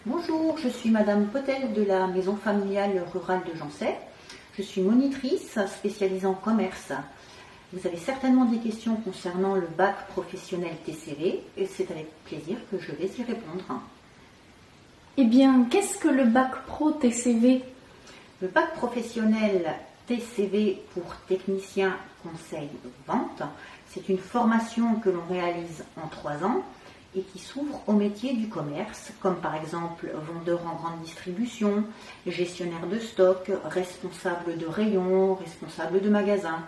Bonjour, je suis Madame Potel de la Maison familiale rurale de Jancet. Je suis monitrice spécialisée en commerce. Vous avez certainement des questions concernant le bac professionnel TCV et c'est avec plaisir que je vais y répondre. Eh bien, qu'est-ce que le bac pro TCV ? Le bac professionnel TCV pour technicien conseil vente, c'est une formation que l'on réalise en 3 ans et qui s'ouvre au métier du commerce, comme par exemple vendeur en grande distribution, gestionnaire de stock, responsable de rayon, responsable de magasin.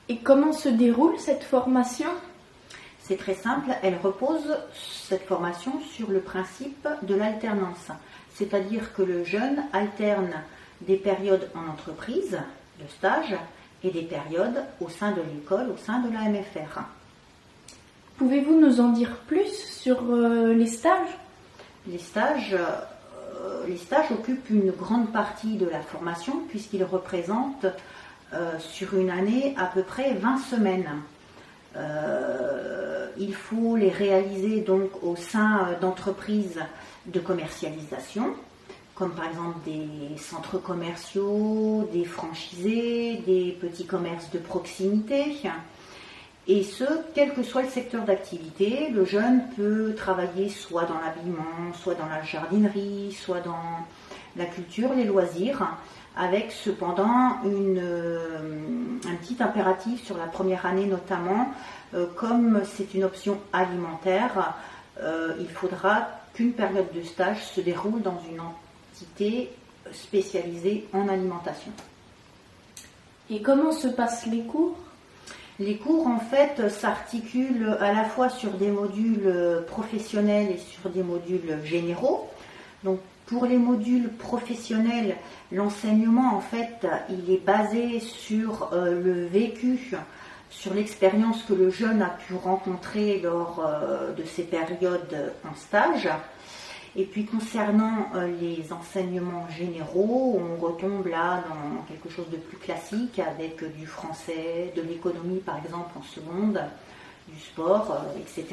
Et comment se déroule cette formation ? C'est très simple, elle repose cette formation sur le principe de l'alternance, c'est-à-dire que le jeune alterne des périodes en entreprise, de stage, et des périodes au sein de l'école, au sein de la MFR. Pouvez-vous nous en dire plus sur les stages ? Les stages occupent une grande partie de la formation puisqu'ils représentent sur une année à peu près 20 semaines. Il faut les réaliser donc au sein d'entreprises de commercialisation, comme par exemple des centres commerciaux, des franchisés, des petits commerces de proximité. Et ce, quel que soit le secteur d'activité, le jeune peut travailler soit dans l'habillement, soit dans la jardinerie, soit dans la culture, les loisirs, avec cependant un petit impératif sur la première année notamment, comme c'est une option alimentaire, il faudra qu'une période de stage se déroule dans une entité spécialisée en alimentation. Et comment se passent les cours ? Les cours, en fait, s'articulent à la fois sur des modules professionnels et sur des modules généraux. Donc, pour les modules professionnels, l'enseignement, en fait, il est basé sur le vécu, sur l'expérience que le jeune a pu rencontrer lors de ses périodes en stage. Et puis concernant les enseignements généraux, on retombe là dans quelque chose de plus classique avec du français, de l'économie par exemple en seconde, du sport, etc.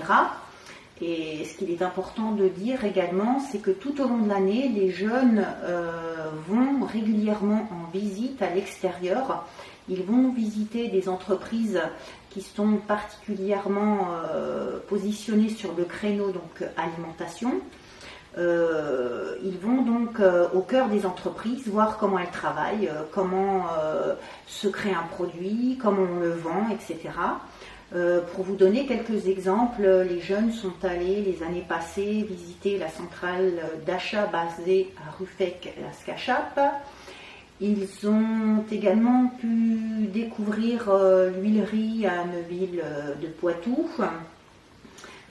Et ce qu'il est important de dire également, c'est que tout au long de l'année, les jeunes vont régulièrement en visite à l'extérieur. Ils vont visiter des entreprises qui sont particulièrement positionnées sur le créneau donc alimentation. Ils vont donc au cœur des entreprises voir comment elles travaillent, comment se crée un produit, comment on le vend, etc. Pour vous donner quelques exemples, les jeunes sont allés les années passées visiter la centrale d'achat basée à Ruffec-Las Cachappes. Ils ont également pu découvrir l'huilerie à Neuville de Poitou.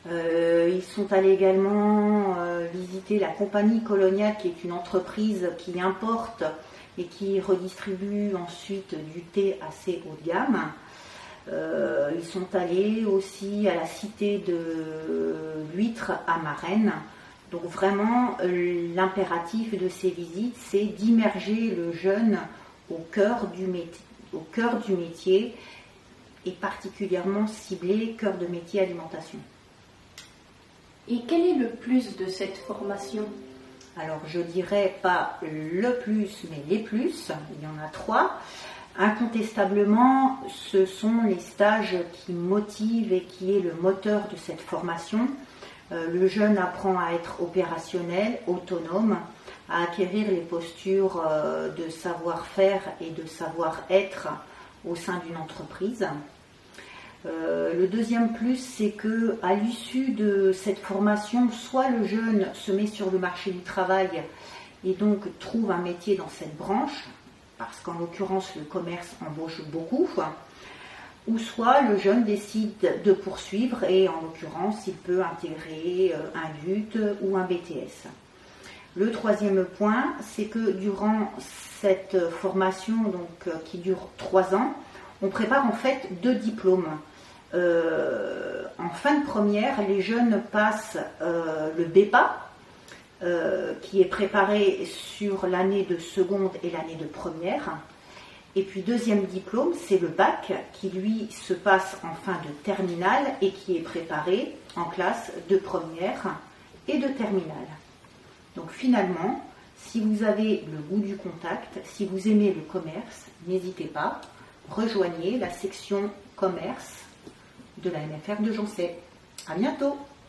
Ils sont allés également visiter la compagnie coloniale qui est une entreprise qui importe et qui redistribue ensuite du thé assez haut de gamme. Ils sont allés aussi à la cité de l'huître à Marennes. Donc vraiment l'impératif de ces visites c'est d'immerger le jeune au cœur du métier et particulièrement ciblé cœur de métier alimentation. Et quel est le plus de cette formation ? Alors je dirais pas le plus, mais les plus, il y en a 3. Incontestablement, ce sont les stages qui motivent et qui est le moteur de cette formation. Le jeune apprend à être opérationnel, autonome, à acquérir les postures de savoir-faire et de savoir-être au sein d'une entreprise. Le deuxième plus, c'est que à l'issue de cette formation, soit le jeune se met sur le marché du travail et donc trouve un métier dans cette branche, parce qu'en l'occurrence le commerce embauche beaucoup, ou soit le jeune décide de poursuivre et en l'occurrence il peut intégrer un DUT ou un BTS. Le troisième point, c'est que durant cette formation qui dure 3 ans, on prépare en fait 2 diplômes. En fin de première, les jeunes passent le BEPA, qui est préparé sur l'année de seconde et l'année de première. Et puis deuxième diplôme, c'est le bac, qui lui se passe en fin de terminale et qui est préparé en classe de première et de terminale. Donc finalement, si vous avez le goût du contact, si vous aimez le commerce, n'hésitez pas, rejoignez la section commerce de la MFR de Joncet. À bientôt!